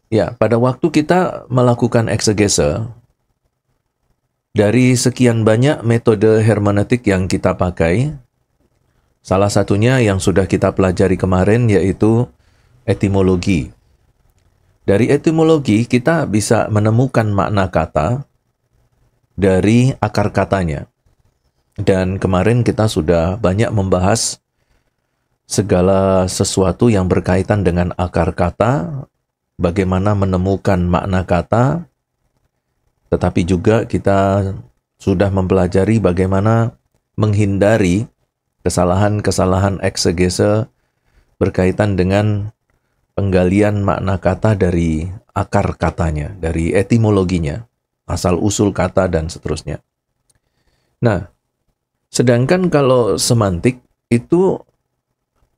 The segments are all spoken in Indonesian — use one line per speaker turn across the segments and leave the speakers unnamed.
Ya, pada waktu kita melakukan eksegese, dari sekian banyak metode hermeneutik yang kita pakai, salah satunya yang sudah kita pelajari kemarin yaitu etimologi. Dari etimologi kita bisa menemukan makna kata dari akar katanya. Dan kemarin kita sudah banyak membahas segala sesuatu yang berkaitan dengan akar kata, bagaimana menemukan makna kata, tetapi juga kita sudah mempelajari bagaimana menghindari kesalahan-kesalahan eksegese berkaitan dengan penggalian makna kata dari akar katanya, dari etimologinya, asal-usul kata dan seterusnya. Nah, sedangkan kalau semantik itu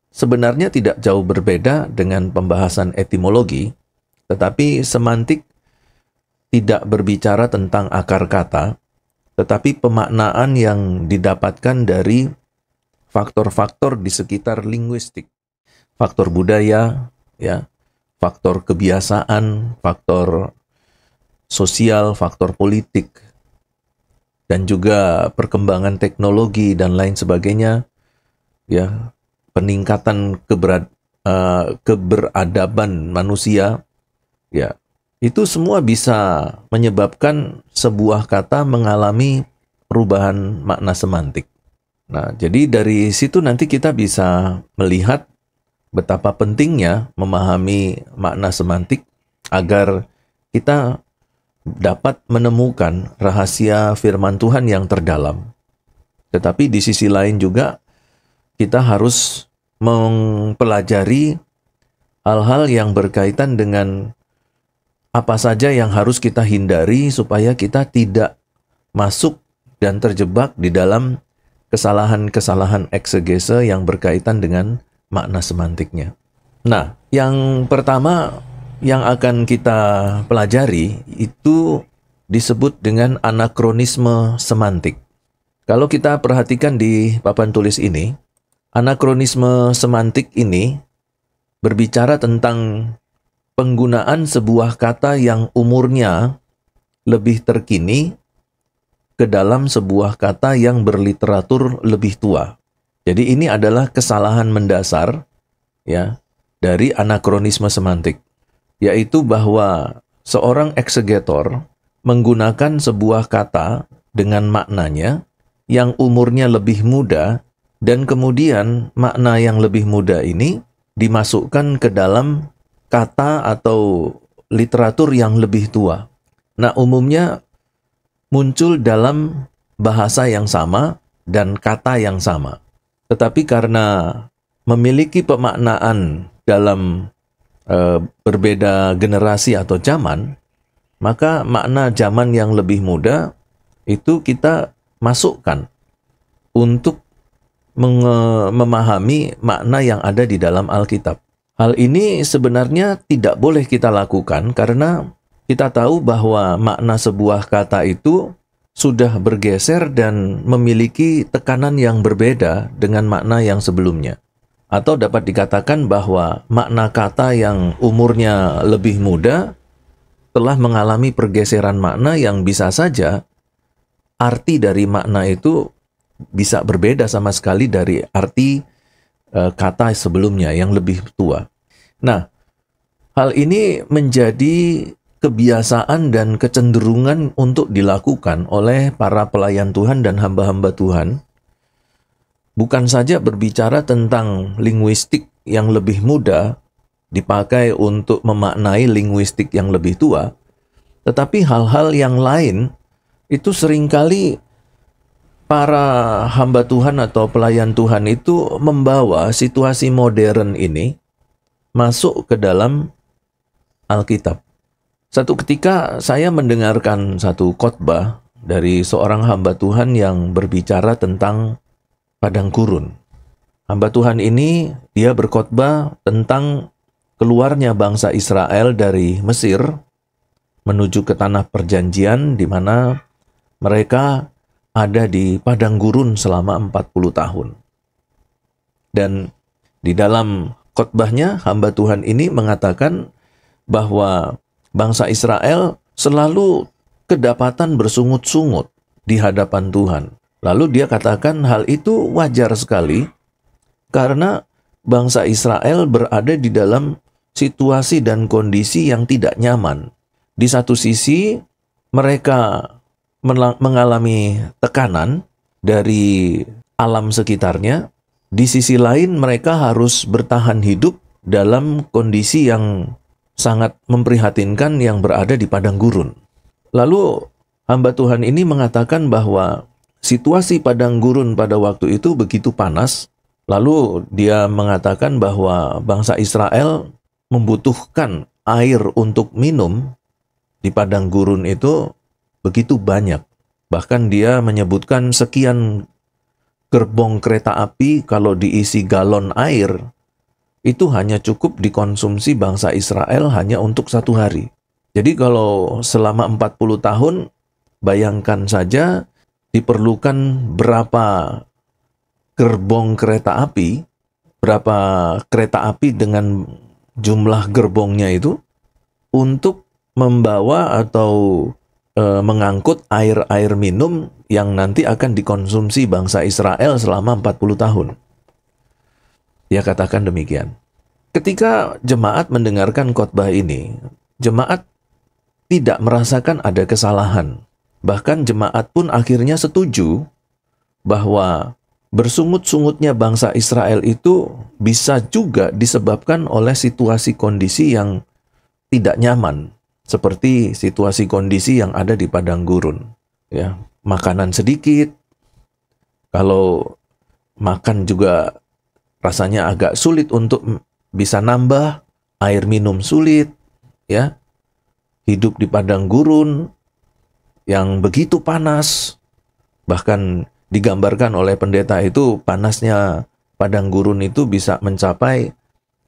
sebenarnya tidak jauh berbeda dengan pembahasan etimologi, tetapi semantik tidak berbicara tentang akar kata, tetapi pemaknaan yang didapatkan dari faktor-faktor di sekitar linguistik. Faktor budaya, ya, faktor kebiasaan, faktor sosial, faktor politik, dan juga perkembangan teknologi dan lain sebagainya, ya, peningkatan keberadaban manusia, ya, itu semua bisa menyebabkan sebuah kata mengalami perubahan makna semantik. Nah, jadi dari situ nanti kita bisa melihat betapa pentingnya memahami makna semantik agar kita dapat menemukan rahasia firman Tuhan yang terdalam. Tetapi di sisi lain juga kita harus mempelajari hal-hal yang berkaitan dengan apa saja yang harus kita hindari supaya kita tidak masuk dan terjebak di dalam kesalahan-kesalahan eksegese yang berkaitan dengan makna semantiknya. Nah, yang pertama yang akan kita pelajari itu disebut dengan anakronisme semantik. Kalau kita perhatikan di papan tulis ini, anakronisme semantik ini berbicara tentang penggunaan sebuah kata yang umurnya lebih terkini ke dalam sebuah kata yang berliteratur lebih tua. Jadi ini adalah kesalahan mendasar, ya, dari anakronisme semantik, yaitu bahwa seorang eksegetor menggunakan sebuah kata dengan maknanya yang umurnya lebih muda, dan kemudian makna yang lebih muda ini dimasukkan ke dalam kata atau literatur yang lebih tua. Nah, umumnya muncul dalam bahasa yang sama dan kata yang sama. Tetapi karena memiliki pemaknaan dalam berbeda generasi atau zaman, maka makna zaman yang lebih muda itu kita masukkan untuk memahami makna yang ada di dalam Alkitab. Hal ini sebenarnya tidak boleh kita lakukan karena kita tahu bahwa makna sebuah kata itu sudah bergeser dan memiliki tekanan yang berbeda dengan makna yang sebelumnya. Atau dapat dikatakan bahwa makna kata yang umurnya lebih muda telah mengalami pergeseran makna yang bisa saja arti dari makna itu bisa berbeda sama sekali dari arti kata sebelumnya yang lebih tua. Nah, hal ini menjadi kebiasaan dan kecenderungan untuk dilakukan oleh para pelayan Tuhan dan hamba-hamba Tuhan. Bukan saja berbicara tentang linguistik yang lebih muda dipakai untuk memaknai linguistik yang lebih tua, tetapi hal-hal yang lain itu seringkali para hamba Tuhan atau pelayan Tuhan itu membawa situasi modern ini masuk ke dalam Alkitab. Satu ketika saya mendengarkan satu khotbah dari seorang hamba Tuhan yang berbicara tentang padang gurun. Hamba Tuhan ini dia berkhotbah tentang keluarnya bangsa Israel dari Mesir menuju ke tanah perjanjian di mana mereka ada di padang gurun selama 40 tahun. Dan di dalam khotbahnya hamba Tuhan ini mengatakan bahwa bangsa Israel selalu kedapatan bersungut-sungut di hadapan Tuhan. Lalu dia katakan hal itu wajar sekali karena bangsa Israel berada di dalam situasi dan kondisi yang tidak nyaman. Di satu sisi, mereka mengalami tekanan dari alam sekitarnya. Di sisi lain, mereka harus bertahan hidup dalam kondisi yang sangat memprihatinkan yang berada di padang gurun. Lalu, hamba Tuhan ini mengatakan bahwa situasi padang gurun pada waktu itu begitu panas. Lalu, dia mengatakan bahwa bangsa Israel membutuhkan air untuk minum di padang gurun itu begitu banyak. Bahkan dia menyebutkan sekian gerbong kereta api kalau diisi galon air, itu hanya cukup dikonsumsi bangsa Israel hanya untuk 1 hari. Jadi kalau selama 40 tahun, bayangkan saja diperlukan berapa gerbong kereta api, berapa kereta api dengan jumlah gerbongnya itu, untuk membawa atau mengangkut air minum yang nanti akan dikonsumsi bangsa Israel selama 40 tahun. Dia katakan demikian. Ketika jemaat mendengarkan khotbah ini, jemaat tidak merasakan ada kesalahan. Bahkan jemaat pun akhirnya setuju bahwa bersungut-sungutnya bangsa Israel itu bisa juga disebabkan oleh situasi kondisi yang tidak nyaman. Seperti situasi kondisi yang ada di padang gurun. Ya, makanan sedikit, kalau makan juga rasanya agak sulit untuk bisa nambah, air minum sulit, ya, hidup di padang gurun yang begitu panas, bahkan digambarkan oleh pendeta itu panasnya padang gurun itu bisa mencapai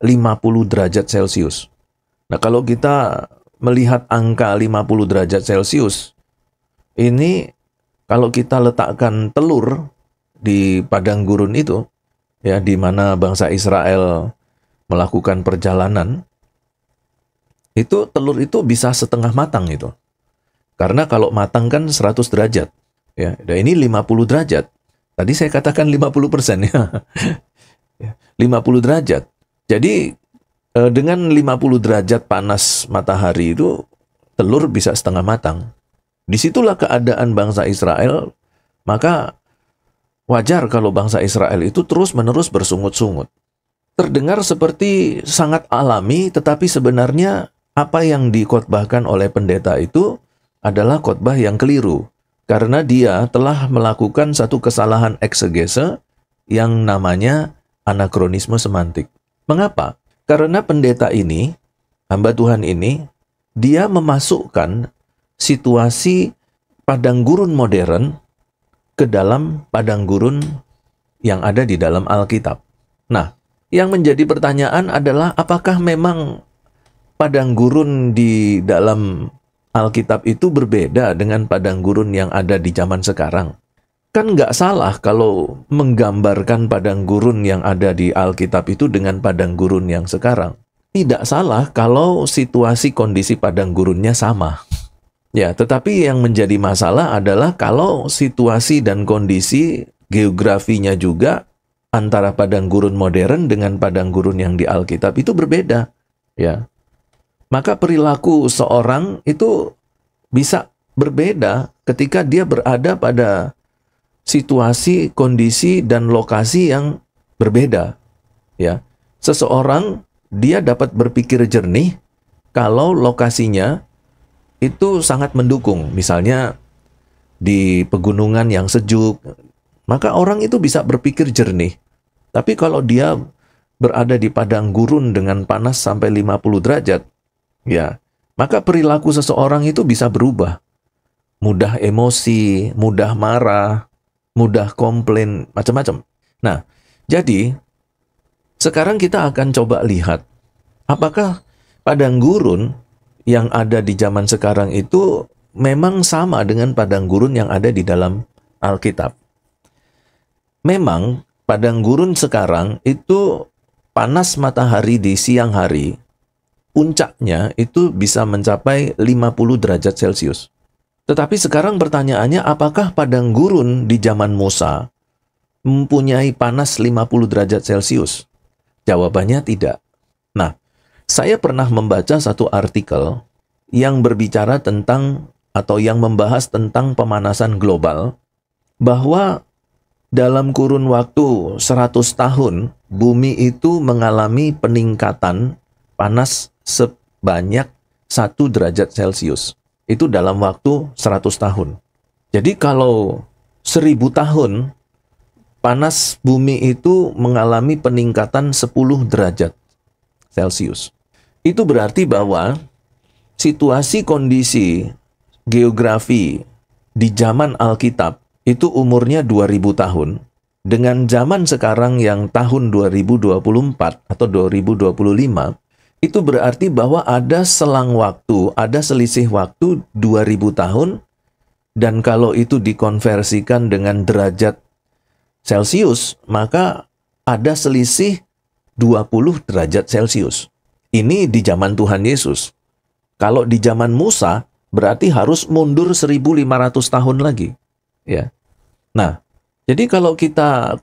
50 derajat Celcius. Nah, kalau kita melihat angka 50 derajat Celcius, ini kalau kita letakkan telur di padang gurun itu, ya, di mana bangsa Israel melakukan perjalanan, itu telur itu bisa setengah matang itu. Karena kalau matang kan 100 derajat. Ya, dan ini 50 derajat. Tadi saya katakan 50% ya. 50 derajat. Jadi dengan 50 derajat panas matahari itu, telur bisa setengah matang. Disitulah keadaan bangsa Israel, maka wajar kalau bangsa Israel itu terus-menerus bersungut-sungut. Terdengar seperti sangat alami, tetapi sebenarnya apa yang dikhotbahkan oleh pendeta itu adalah khotbah yang keliru. Karena dia telah melakukan satu kesalahan eksegese yang namanya anakronisme semantik. Mengapa? Karena pendeta ini, hamba Tuhan ini, dia memasukkan situasi padang gurun modern ke dalam padang gurun yang ada di dalam Alkitab. Nah, yang menjadi pertanyaan adalah apakah memang padang gurun di dalam Alkitab itu berbeda dengan padang gurun yang ada di zaman sekarang? Kan nggak salah kalau menggambarkan padang gurun yang ada di Alkitab itu dengan padang gurun yang sekarang. Tidak salah kalau situasi kondisi padang gurunnya sama. Ya, tetapi yang menjadi masalah adalah kalau situasi dan kondisi geografinya juga antara padang gurun modern dengan padang gurun yang di Alkitab itu berbeda. Ya, maka perilaku seorang itu bisa berbeda ketika dia berada pada situasi, kondisi, dan lokasi yang berbeda. Ya, seseorang dia dapat berpikir jernih kalau lokasinya itu sangat mendukung. Misalnya di pegunungan yang sejuk, maka orang itu bisa berpikir jernih. Tapi kalau dia berada di padang gurun dengan panas sampai 50 derajat, ya, maka perilaku seseorang itu bisa berubah. Mudah emosi, mudah marah, mudah komplain, macam-macam. Nah, jadi sekarang kita akan coba lihat apakah padang gurun yang ada di zaman sekarang itu memang sama dengan padang gurun yang ada di dalam Alkitab. Memang padang gurun sekarang itu panas matahari di siang hari puncaknya itu bisa mencapai 50 derajat Celcius. Tetapi sekarang pertanyaannya, apakah padang gurun di zaman Musa mempunyai panas 50 derajat Celcius? Jawabannya tidak. Nah, saya pernah membaca satu artikel yang berbicara tentang atau yang membahas tentang pemanasan global, bahwa dalam kurun waktu 100 tahun, bumi itu mengalami peningkatan panas sebanyak 1 derajat Celcius. Itu dalam waktu 100 tahun. Jadi kalau 1000 tahun, panas bumi itu mengalami peningkatan 10 derajat Celcius. Itu berarti bahwa situasi kondisi geografi di zaman Alkitab itu umurnya 2000 tahun. Dengan zaman sekarang yang tahun 2024 atau 2025, itu berarti bahwa ada selang waktu, ada selisih waktu 2000 tahun, dan kalau itu dikonversikan dengan derajat Celcius, maka ada selisih 20 derajat Celcius. Ini di zaman Tuhan Yesus. Kalau di zaman Musa, berarti harus mundur 1500 tahun lagi. Ya. Nah, jadi kalau kita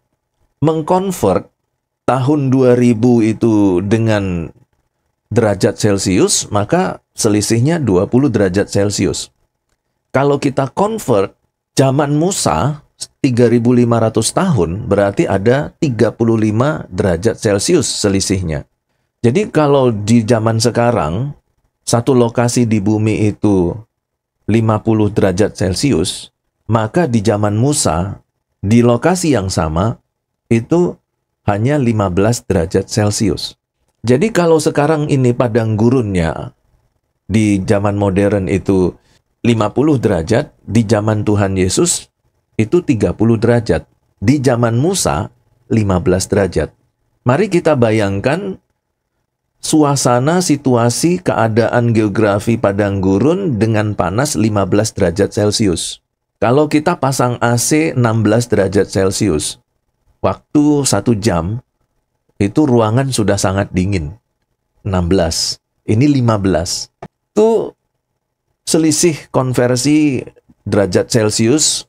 mengkonvert tahun 2000 itu dengan derajat Celcius, maka selisihnya 20 derajat Celcius. Kalau kita convert zaman Musa 3500 tahun, berarti ada 35 derajat Celcius selisihnya. Jadi kalau di zaman sekarang, satu lokasi di bumi itu 50 derajat Celcius, maka di zaman Musa, di lokasi yang sama, itu hanya 15 derajat Celcius. Jadi kalau sekarang ini padang gurunnya di zaman modern itu 50 derajat, di zaman Tuhan Yesus itu 30 derajat. Di zaman Musa 15 derajat. Mari kita bayangkan suasana, situasi, keadaan geografi padang gurun dengan panas 15 derajat Celcius. Kalau kita pasang AC 16 derajat Celcius, waktu 1 jam, itu ruangan sudah sangat dingin. 16. Ini 15. Itu selisih konversi derajat Celcius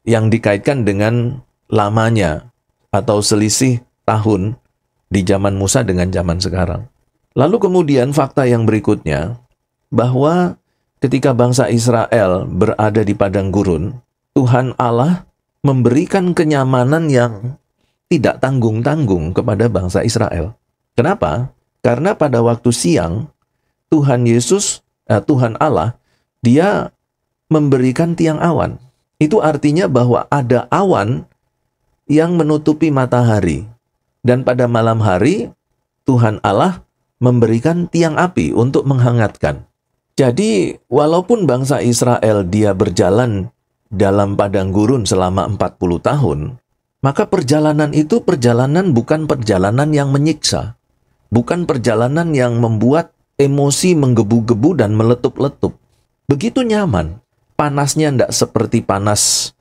yang dikaitkan dengan lamanya atau selisih tahun di zaman Musa dengan zaman sekarang. Lalu kemudian fakta yang berikutnya, bahwa ketika bangsa Israel berada di padang gurun, Tuhan Allah memberikan kenyamanan yang tidak tanggung-tanggung kepada bangsa Israel. Kenapa? Karena pada waktu siang, Tuhan Allah, dia memberikan tiang awan. Itu artinya bahwa ada awan yang menutupi matahari. Dan pada malam hari, Tuhan Allah memberikan tiang api untuk menghangatkan. Jadi, walaupun bangsa Israel dia berjalan dalam padang gurun selama 40 tahun, maka perjalanan itu bukan perjalanan yang menyiksa. Bukan perjalanan yang membuat emosi menggebu-gebu dan meletup-letup. Begitu nyaman. Panasnya tidak seperti panas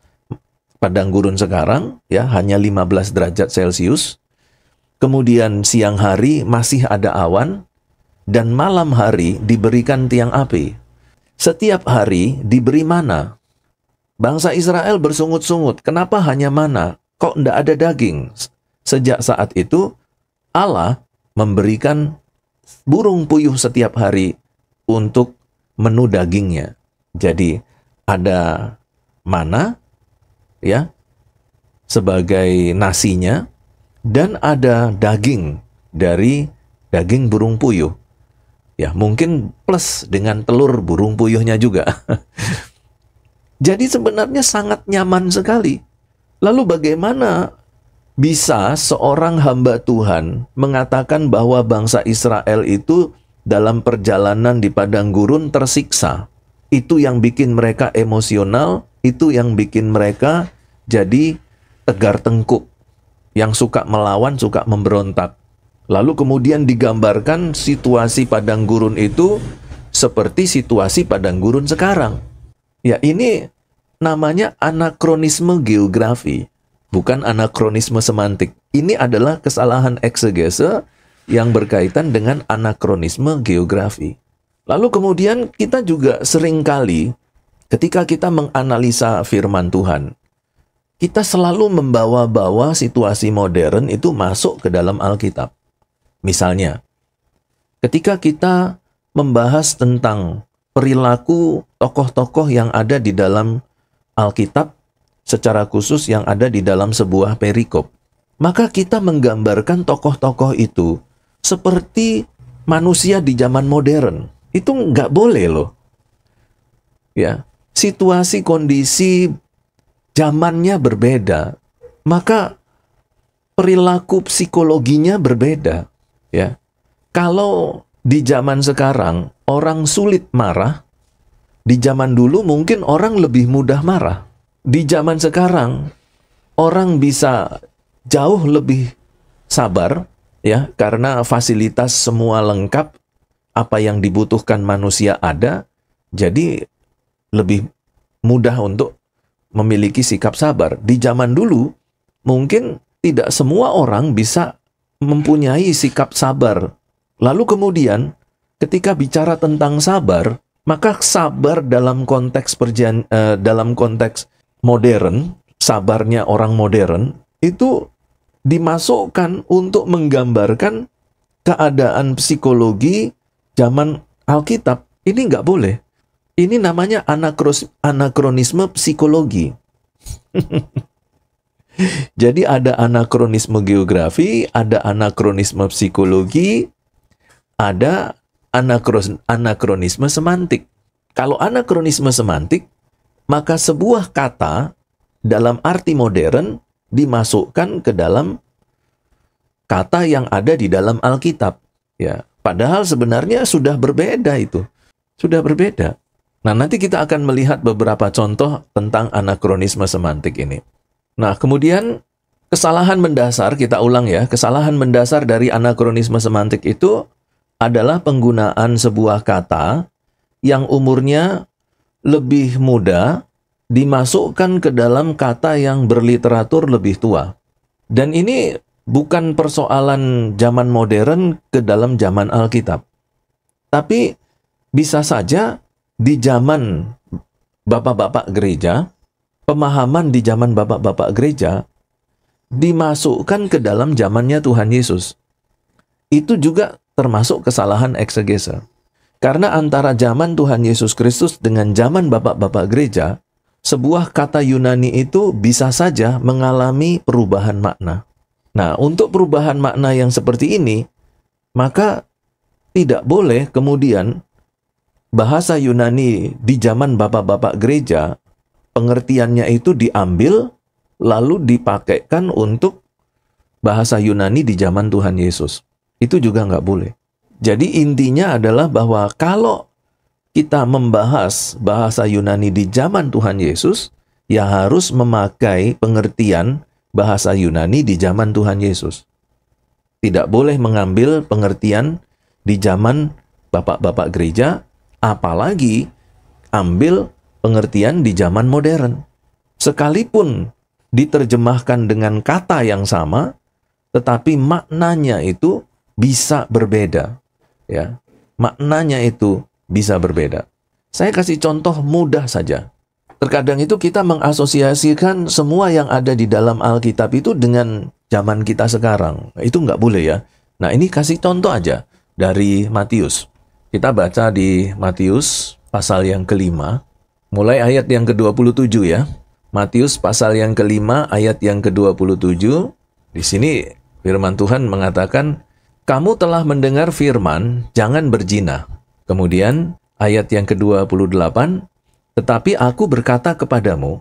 padang gurun sekarang, ya, hanya 15 derajat Celcius. Kemudian siang hari masih ada awan, dan malam hari diberikan tiang api. Setiap hari diberi mana. Bangsa Israel bersungut-sungut, kenapa hanya mana? Kok tidak ada daging? Sejak saat itu, Allah memberikan burung puyuh setiap hari untuk menu dagingnya. Jadi, ada mana, ya, sebagai nasinya, dan ada daging dari daging burung puyuh. Ya, mungkin plus dengan telur burung puyuhnya juga. Jadi sebenarnya sangat nyaman sekali. Lalu bagaimana bisa seorang hamba Tuhan mengatakan bahwa bangsa Israel itu dalam perjalanan di padang gurun tersiksa? Itu yang bikin mereka emosional, itu yang bikin mereka jadi tegar tengkuk, yang suka melawan, suka memberontak. Lalu kemudian digambarkan situasi padang gurun itu seperti situasi padang gurun sekarang. Ya, ini namanya anakronisme geografi, bukan anakronisme semantik. Ini adalah kesalahan eksegese yang berkaitan dengan anakronisme geografi. Lalu kemudian kita juga seringkali ketika kita menganalisa firman Tuhan, kita selalu membawa-bawa situasi modern itu masuk ke dalam Alkitab. Misalnya, ketika kita membahas tentang perilaku tokoh-tokoh yang ada di dalam Alkitab, secara khusus yang ada di dalam sebuah perikop, maka kita menggambarkan tokoh-tokoh itu seperti manusia di zaman modern. Itu nggak boleh loh. Ya, situasi kondisi zamannya berbeda, maka perilaku psikologinya berbeda. Ya, kalau di zaman sekarang orang sulit marah, di zaman dulu mungkin orang lebih mudah marah. Di zaman sekarang orang bisa jauh lebih sabar, ya, karena fasilitas semua lengkap, apa yang dibutuhkan manusia ada, jadi lebih mudah untuk memiliki sikap sabar. Di zaman dulu, mungkin tidak semua orang bisa mempunyai sikap sabar. Lalu kemudian, ketika bicara tentang sabar, maka sabar dalam konteks dalam konteks modern, sabarnya orang modern, itu dimasukkan untuk menggambarkan keadaan psikologi zaman Alkitab. Ini nggak boleh. Ini namanya anakronisme psikologi. Jadi ada anakronisme geografi, ada anakronisme psikologi, ada anakronisme semantik. Kalau anakronisme semantik, maka sebuah kata dalam arti modern dimasukkan ke dalam kata yang ada di dalam Alkitab. Ya, padahal sebenarnya sudah berbeda itu. Sudah berbeda. Nah, nanti kita akan melihat beberapa contoh tentang anakronisme semantik ini. Nah, kemudian kesalahan mendasar, kita ulang ya, kesalahan mendasar dari anakronisme semantik itu adalah penggunaan sebuah kata yang umurnya lebih muda dimasukkan ke dalam kata yang berliteratur lebih tua. Dan ini bukan persoalan zaman modern ke dalam zaman Alkitab. Tapi bisa saja di zaman bapak-bapak gereja, pemahaman di zaman bapak-bapak gereja dimasukkan ke dalam zamannya Tuhan Yesus. Itu juga termasuk kesalahan eksegese. Karena antara zaman Tuhan Yesus Kristus dengan zaman bapak-bapak gereja, sebuah kata Yunani itu bisa saja mengalami perubahan makna. Nah, untuk perubahan makna yang seperti ini, maka tidak boleh kemudian bahasa Yunani di zaman bapak-bapak gereja, pengertiannya itu diambil lalu dipakaikan untuk bahasa Yunani di zaman Tuhan Yesus. Itu juga nggak boleh. Jadi intinya adalah bahwa kalau kita membahas bahasa Yunani di zaman Tuhan Yesus, ya harus memakai pengertian bahasa Yunani di zaman Tuhan Yesus. Tidak boleh mengambil pengertian di zaman bapak-bapak gereja, apalagi ambil pengertian di zaman modern. Sekalipun diterjemahkan dengan kata yang sama, tetapi maknanya itu bisa berbeda. Ya, maknanya itu bisa berbeda. Saya kasih contoh mudah saja. Terkadang itu kita mengasosiasikan semua yang ada di dalam Alkitab itu dengan zaman kita sekarang. Itu nggak boleh ya. Nah, ini kasih contoh aja dari Matius. Kita baca di Matius pasal yang kelima, mulai ayat yang ke-27 ya. Matius pasal yang kelima, ayat yang ke-27. Di sini firman Tuhan mengatakan, kamu telah mendengar firman, jangan berzina. Kemudian ayat yang ke-28, tetapi aku berkata kepadamu,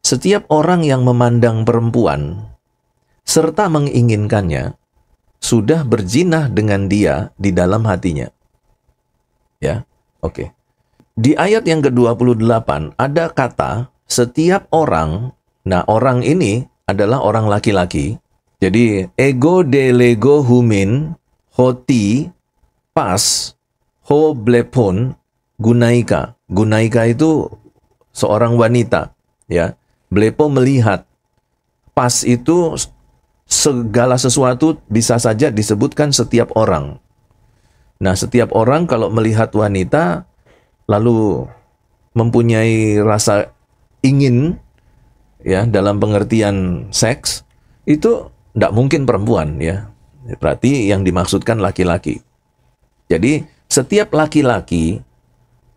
setiap orang yang memandang perempuan, serta menginginkannya, sudah berzina dengan dia di dalam hatinya. Ya, oke. Di ayat yang ke-28 ada kata setiap orang. Nah, orang ini adalah orang laki-laki. Jadi ego delego humin hoti pas ho blepon gunaika. Gunaika itu seorang wanita, ya. Blepo melihat. Pas itu segala sesuatu bisa saja disebutkan setiap orang. Nah, setiap orang kalau melihat wanita lalu mempunyai rasa ingin, ya, dalam pengertian seks, itu tidak mungkin perempuan, ya. Berarti yang dimaksudkan laki-laki. Jadi setiap laki-laki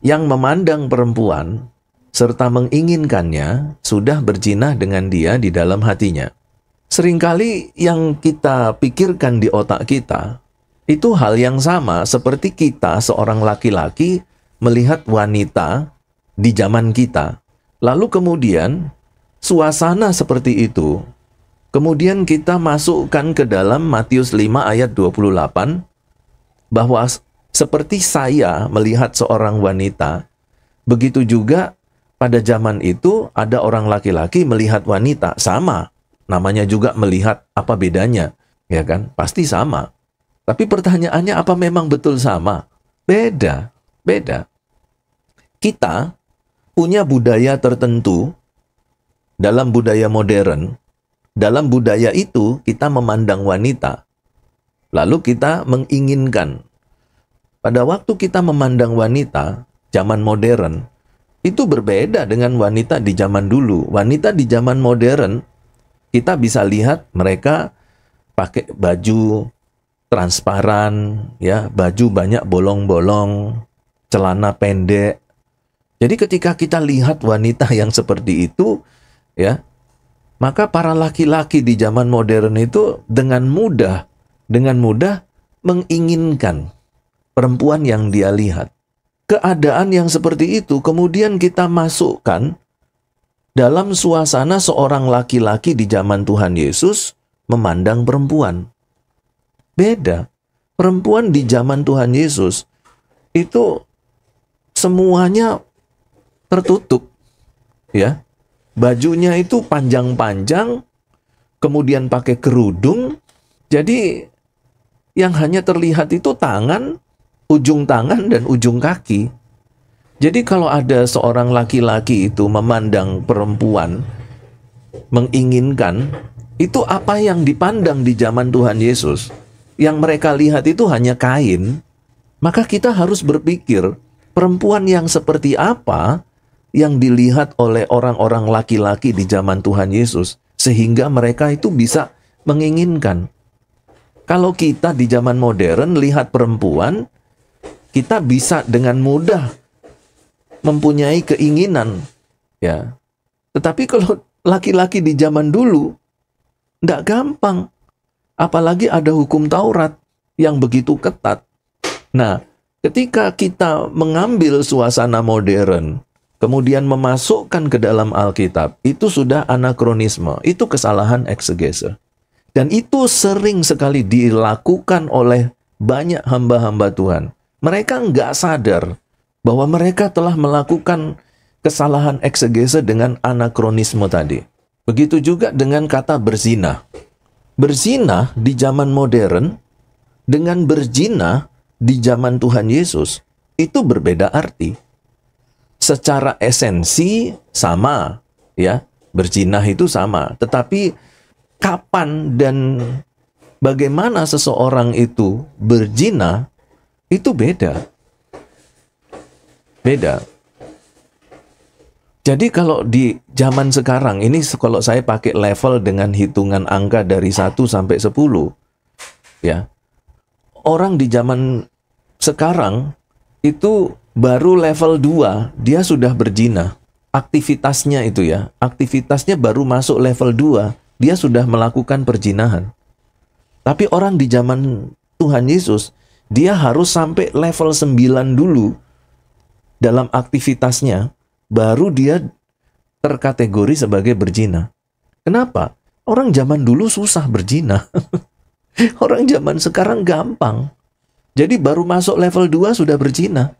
yang memandang perempuan serta menginginkannya sudah berzina dengan dia di dalam hatinya. Seringkali yang kita pikirkan di otak kita itu hal yang sama seperti kita seorang laki-laki melihat wanita di zaman kita. Lalu kemudian suasana seperti itu kemudian kita masukkan ke dalam Matius 5 ayat 28 bahwa seperti saya melihat seorang wanita, begitu juga pada zaman itu ada orang laki-laki melihat wanita, sama. Namanya juga melihat, apa bedanya? Ya kan? Pasti sama. Tapi pertanyaannya, apa memang betul sama? Beda. Beda. Kita punya budaya tertentu dalam budaya modern. Dalam budaya itu kita memandang wanita. Lalu kita menginginkan. Pada waktu kita memandang wanita, zaman modern, itu berbeda dengan wanita di zaman dulu. Wanita di zaman modern, kita bisa lihat mereka pakai baju transparan, ya, baju banyak bolong-bolong, celana pendek. Jadi ketika kita lihat wanita yang seperti itu, ya, maka para laki-laki di zaman modern itu dengan mudah menginginkan perempuan yang dia lihat. Keadaan yang seperti itu kemudian kita masukkan dalam suasana seorang laki-laki di zaman Tuhan Yesus memandang perempuan. Beda. Perempuan di zaman Tuhan Yesus itu semuanya tertutup. Ya. Bajunya itu panjang-panjang, kemudian pakai kerudung. Jadi yang hanya terlihat itu tangan, ujung tangan dan ujung kaki. Jadi kalau ada seorang laki-laki itu memandang perempuan, menginginkan, itu apa yang dipandang di zaman Tuhan Yesus. Yang mereka lihat itu hanya kain. Maka kita harus berpikir, perempuan yang seperti apa yang dilihat oleh orang-orang laki-laki di zaman Tuhan Yesus, sehingga mereka itu bisa menginginkan. Kalau kita di zaman modern lihat perempuan, kita bisa dengan mudah mempunyai keinginan, ya. Tetapi kalau laki-laki di zaman dulu, tidak gampang. Apalagi ada hukum Taurat yang begitu ketat. Nah, ketika kita mengambil suasana modern, kemudian memasukkan ke dalam Alkitab, itu sudah anakronisme, itu kesalahan eksegese. Dan itu sering sekali dilakukan oleh banyak hamba-hamba Tuhan. Mereka nggak sadar bahwa mereka telah melakukan kesalahan eksegese dengan anakronisme tadi. Begitu juga dengan kata berzina. Berzina di zaman modern dengan berzina di zaman Tuhan Yesus itu berbeda arti. Secara esensi sama, ya, berzina itu sama. Tetapi kapan dan bagaimana seseorang itu berzina itu beda. Beda. Jadi kalau di zaman sekarang, ini kalau saya pakai level dengan hitungan angka dari 1 sampai 10, ya, orang di zaman sekarang itu baru level 2, dia sudah berzina. Aktivitasnya itu, ya, aktivitasnya baru masuk level 2, dia sudah melakukan perzinahan. Tapi orang di zaman Tuhan Yesus, dia harus sampai level 9 dulu dalam aktivitasnya, baru dia terkategori sebagai berzina. Kenapa? Orang zaman dulu susah berzina. Orang zaman sekarang gampang. Jadi baru masuk level 2 sudah berzina.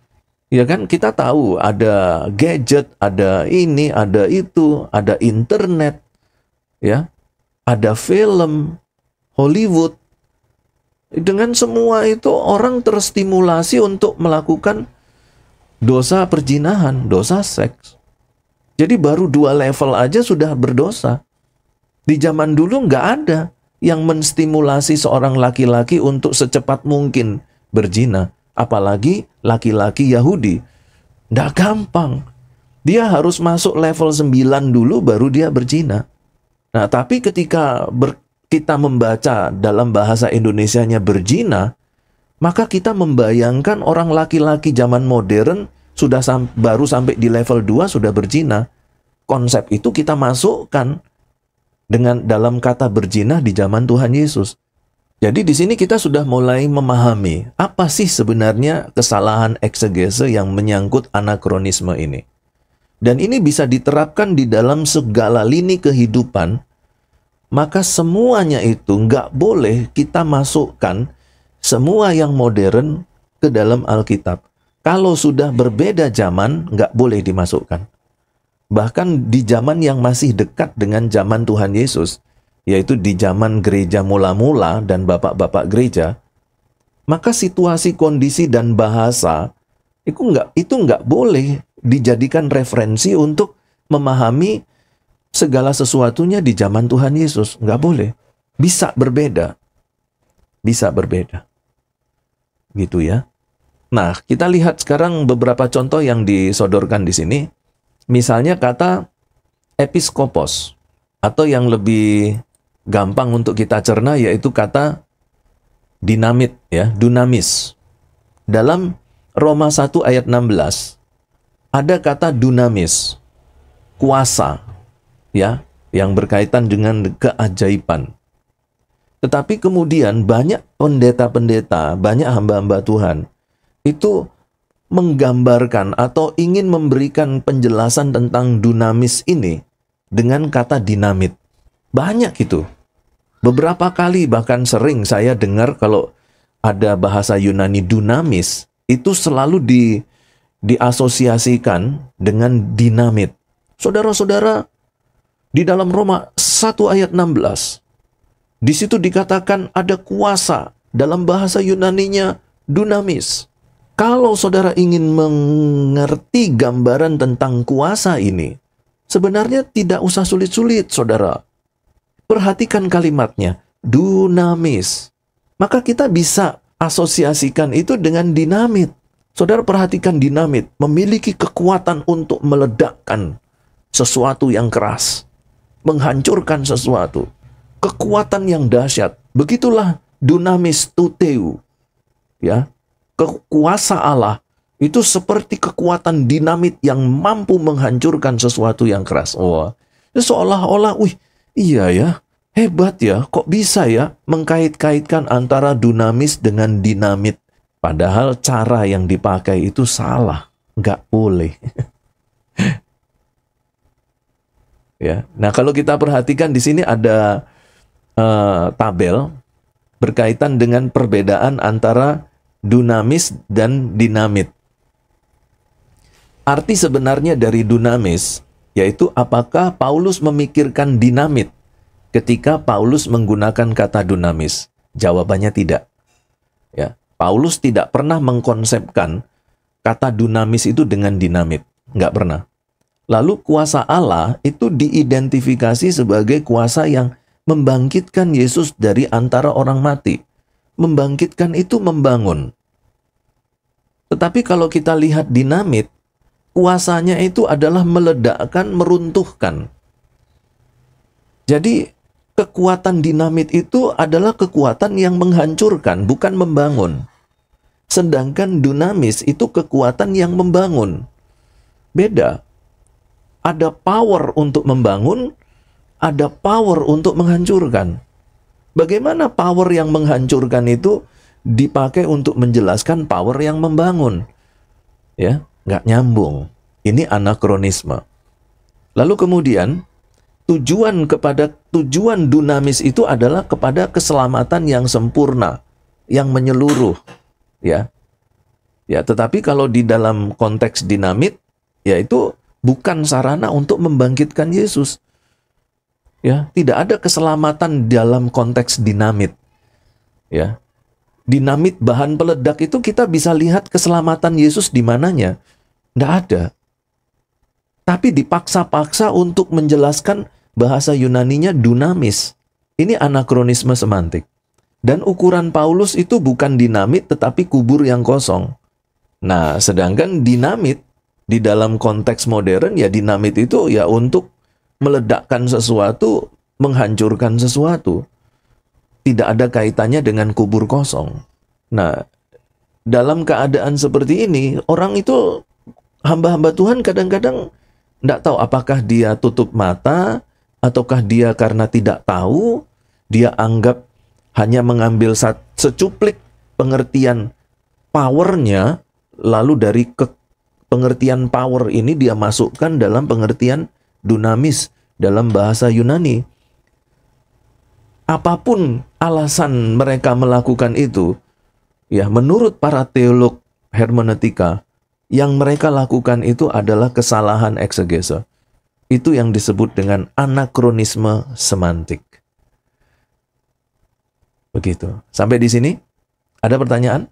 Ya kan, kita tahu ada gadget, ada ini, ada itu, ada internet, ya, ada film, Hollywood. Dengan semua itu orang terstimulasi untuk melakukan dosa perzinahan, dosa seks. Jadi baru 2 level aja sudah berdosa. Di zaman dulu nggak ada. yang menstimulasi seorang laki-laki untuk secepat mungkin berzina, apalagi laki-laki Yahudi. Nggak gampang. Dia harus masuk level 9 dulu baru dia berzina. Nah, tapi ketika kita membaca dalam bahasa Indonesianya berzina, maka kita membayangkan orang laki-laki zaman modern baru sampai di level 2 sudah berzina. Konsep itu kita masukkan dengan dalam kata berzina di zaman Tuhan Yesus. Jadi di sini kita sudah mulai memahami apa sih sebenarnya kesalahan eksegese yang menyangkut anakronisme ini. Dan ini bisa diterapkan di dalam segala lini kehidupan. Maka semuanya itu nggak boleh kita masukkan semua yang modern ke dalam Alkitab. Kalau sudah berbeda zaman, nggak boleh dimasukkan. Bahkan di zaman yang masih dekat dengan zaman Tuhan Yesus, yaitu di zaman gereja mula-mula dan bapak-bapak gereja, maka situasi, kondisi, dan bahasa itu nggak boleh dijadikan referensi untuk memahami segala sesuatunya di zaman Tuhan Yesus. Nggak boleh. Bisa berbeda. Bisa berbeda. Gitu ya. Nah, kita lihat sekarang beberapa contoh yang disodorkan di sini. Misalnya kata episkopos, atau yang lebih gampang untuk kita cerna yaitu kata dinamit, ya, dunamis. Dalam Roma 1 ayat 16 ada kata dunamis, kuasa, ya, yang berkaitan dengan keajaiban. Tetapi kemudian banyak pendeta-pendeta, banyak hamba-hamba Tuhan itu menggambarkan atau ingin memberikan penjelasan tentang dunamis ini dengan kata dinamit. Banyak itu. Beberapa kali bahkan sering saya dengar kalau ada bahasa Yunani dunamis, itu selalu diasosiasikan dengan dinamit. Saudara-saudara, di dalam Roma 1 ayat 16, di situ dikatakan ada kuasa, dalam bahasa Yunaninya dunamis. Kalau saudara ingin mengerti gambaran tentang kuasa ini, sebenarnya tidak usah sulit-sulit, saudara. Perhatikan kalimatnya, dunamis. Maka kita bisa asosiasikan itu dengan dinamit. Saudara perhatikan dinamit, memiliki kekuatan untuk meledakkan sesuatu yang keras, menghancurkan sesuatu. Kekuatan yang dahsyat. Begitulah dunamis tuteu. Ya. Kuasa Allah itu seperti kekuatan dinamit yang mampu menghancurkan sesuatu yang keras. Oh, seolah-olah, wih, iya ya, hebat ya, kok bisa ya mengkait-kaitkan antara dunamis dengan dinamit. Padahal cara yang dipakai itu salah, nggak boleh. Ya, nah kalau kita perhatikan di sini ada tabel berkaitan dengan perbedaan antara dunamis dan dinamit. Arti sebenarnya dari dunamis yaitu apakah Paulus memikirkan dinamit ketika Paulus menggunakan kata dunamis? Jawabannya tidak. Ya, Paulus tidak pernah mengkonsepkan kata dunamis itu dengan dinamit, nggak pernah. Lalu kuasa Allah itu diidentifikasi sebagai kuasa yang membangkitkan Yesus dari antara orang mati. Membangkitkan itu membangun. Tetapi kalau kita lihat dinamit, kuasanya itu adalah meledakkan, meruntuhkan. Jadi kekuatan dinamit itu adalah kekuatan yang menghancurkan, bukan membangun. Sedangkan dunamis itu kekuatan yang membangun. Beda. Ada power untuk membangun, ada power untuk menghancurkan. Bagaimana power yang menghancurkan itu dipakai untuk menjelaskan power yang membangun? Ya, nggak nyambung. Ini anakronisme. Lalu kemudian tujuan dunamis itu adalah kepada keselamatan yang sempurna, yang menyeluruh. Ya, tetapi kalau di dalam konteks dinamit, yaitu bukan sarana untuk membangkitkan Yesus. Ya, tidak ada keselamatan dalam konteks dinamit. Ya. Dinamit bahan peledak itu kita bisa lihat keselamatan Yesus di mananya. Tidak ada. Tapi dipaksa-paksa untuk menjelaskan bahasa Yunaninya dunamis. Ini anakronisme semantik. Dan ukuran Paulus itu bukan dinamit tetapi kubur yang kosong. Nah, sedangkan dinamit di dalam konteks modern, ya dinamit itu ya untuk meledakkan sesuatu, menghancurkan sesuatu. Tidak ada kaitannya dengan kubur kosong. Nah, dalam keadaan seperti ini, orang itu, hamba-hamba Tuhan kadang-kadang tidak tahu apakah dia tutup mata, ataukah dia karena tidak tahu, dia anggap hanya mengambil secuplik pengertian powernya, lalu dari pengertian power ini dia masukkan dalam pengertian dunamis dalam bahasa Yunani. Apapun alasan mereka melakukan itu, ya menurut para teolog hermeneutika, yang mereka lakukan itu adalah kesalahan eksegese. Itu yang disebut dengan anakronisme semantik. Begitu. Sampai di sini, ada pertanyaan?